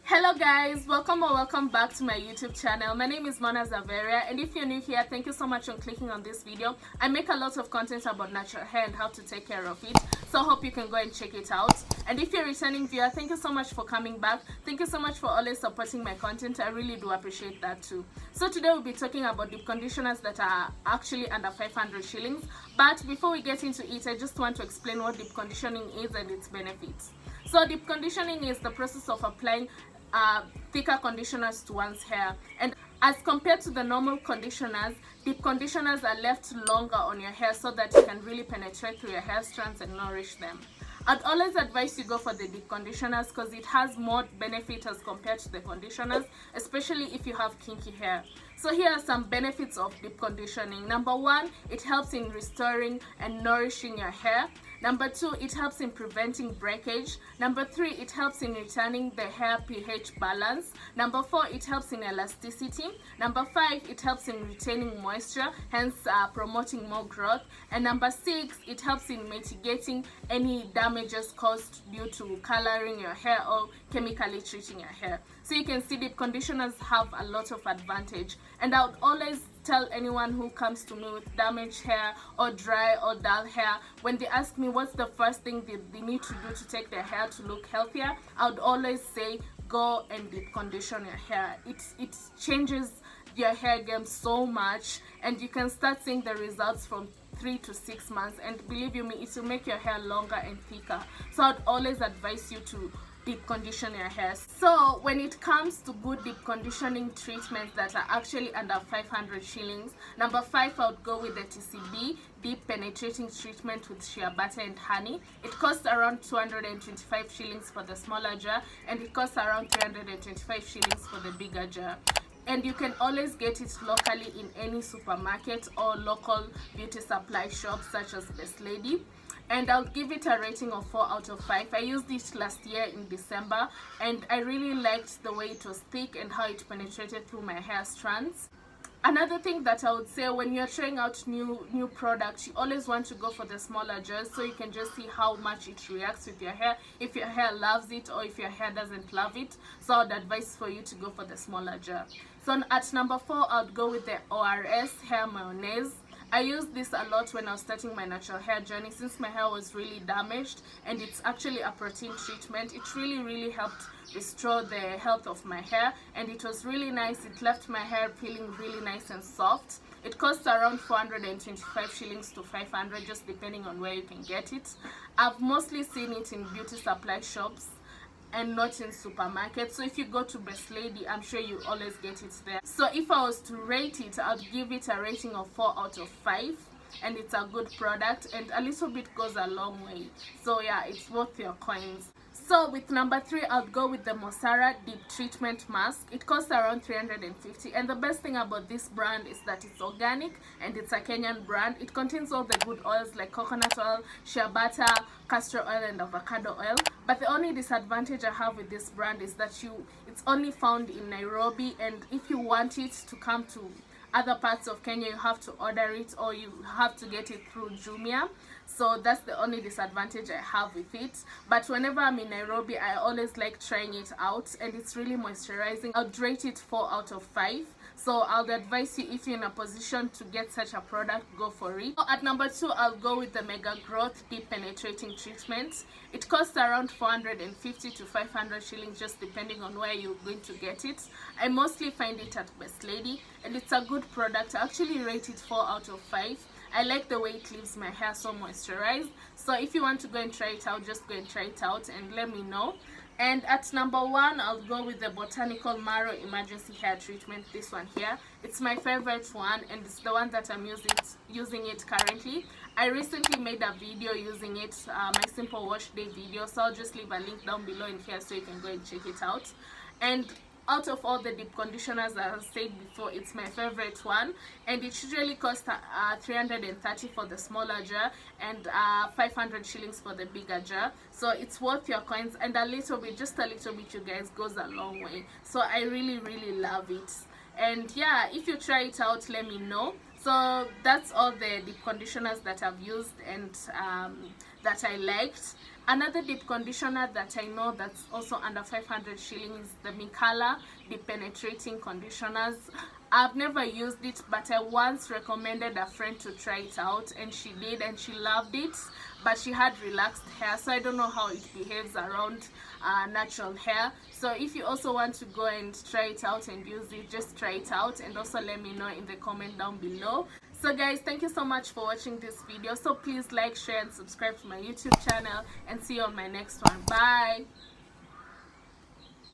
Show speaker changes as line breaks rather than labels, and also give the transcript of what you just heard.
Hello guys, welcome or welcome back to my YouTube channel. My name is Mona Zaveria, and if you're new here, thank you so much for clicking on this video. I make a lot of content about natural hair and how to take care of it, so I hope you can go and check it out. And if you're a returning viewer, thank you so much for coming back. Thank you so much for always supporting my content. I really do appreciate that too. So today we'll be talking about deep conditioners that are actually under 500 shillings. But before we get into it, I just want to explain what deep conditioning is and its benefits. So deep conditioning is the process of applying thicker conditioners to one's hair, and as compared to the normal conditioners, deep conditioners are left longer on your hair so that you can really penetrate through your hair strands and nourish them. I'd always advise you go for the deep conditioners because it has more benefit as compared to the conditioners, especially if you have kinky hair. So here are some benefits of deep conditioning. Number one, it helps in restoring and nourishing your hair. Number two, it helps in preventing breakage. Number three, it helps in returning the hair pH balance. Number four, it helps in elasticity. Number five, it helps in retaining moisture, hence promoting more growth. And number six, it helps in mitigating any damages caused due to coloring your hair or chemically treating your hair. So you can see deep conditioners have a lot of advantage, and I would always tell anyone who comes to me with damaged hair or dry or dull hair, when they ask me what's the first thing they need to do to take their hair to look healthier, I would always say go and deep condition your hair. It changes your hair game so much, and you can start seeing the results from 3 to 6 months, and believe you me, it will make your hair longer and thicker. So I'd always advise you to deep condition your hair. So when it comes to good deep conditioning treatments that are actually under 500 shillings, number 5, I would go with the TCB deep penetrating treatment with shea butter and honey. It costs around 225 shillings for the smaller jar, and it costs around 325 shillings for the bigger jar. And you can always get it locally in any supermarket or local beauty supply shops such as Best Lady. And I'll give it a rating of 4 out of 5. I used it last year in December, and I really liked the way it was thick and how it penetrated through my hair strands. Another thing that I would say, when you're trying out new products, you always want to go for the smaller jars so you can just see how much it reacts with your hair, if your hair loves it or if your hair doesn't love it. So I would advise for you to go for the smaller jar. So at number 4, I would go with the ORS Hair Mayonnaise. I used this a lot when I was starting my natural hair journey, since my hair was really damaged, and it's actually a protein treatment. It really helped restore the health of my hair, and it was really nice. It left my hair feeling really nice and soft. It costs around 425 shillings to 500, just depending on where you can get it. I've mostly seen it in beauty supply shops and not in supermarkets. So if you go to Best Lady, I'm sure you always get it there. So if I was to rate it, I'd give it a rating of 4 out of 5, and it's a good product, and a little bit goes a long way. So yeah, it's worth your coins. So with number 3, I'll go with the Mosara Deep Treatment Mask. It costs around 350, and the best thing about this brand is that it's organic and it's a Kenyan brand. It contains all the good oils like coconut oil, shea butter, castor oil and avocado oil. But the only disadvantage I have with this brand is that it's only found in Nairobi, and if you want it to come to other parts of Kenya, you have to order it, or you have to get it through Jumia. So that's the only disadvantage I have with it. But whenever I'm in Nairobi, I always like trying it out, and it's really moisturizing. I'll rate it 4 out of 5. So I'll advise you, if you're in a position to get such a product, go for it. At number 2, I'll go with the Mega Growth Deep Penetrating Treatment. It costs around 450 to 500 shillings, just depending on where you're going to get it. I mostly find it at Best Lady, and it's a good product. I actually rate it 4 out of 5. I like the way it leaves my hair so moisturized. So if you want to go and try it out, just go and try it out and let me know. And at number 1, I'll go with the Botanical Marrow Emergency Hair Treatment. This one here, it's my favorite one, and it's the one that I'm using it currently. I recently made a video using it, my simple wash day video, so I'll just leave a link down below in here so you can go and check it out. And out of all the deep conditioners that I've said before, it's my favorite one, and it usually costs 330 for the smaller jar and 500 shillings for the bigger jar. So it's worth your coins, and a little bit, just a little bit, you guys, goes a long way. So I really love it. And yeah, if you try it out, let me know. So that's all the deep conditioners that I've used and that I liked. Another deep conditioner that I know that's also under 500 shillings is the Mikalla Deep Penetrating Conditioners. I've never used it, but I once recommended a friend to try it out, and she did, and she loved it. But she had relaxed hair, so I don't know how it behaves around natural hair. So if you also want to go and try it out and use it, just try it out, and also let me know in the comment down below. So guys, thank you so much for watching this video. So please like, share and subscribe to my YouTube channel, and see you on my next one. Bye.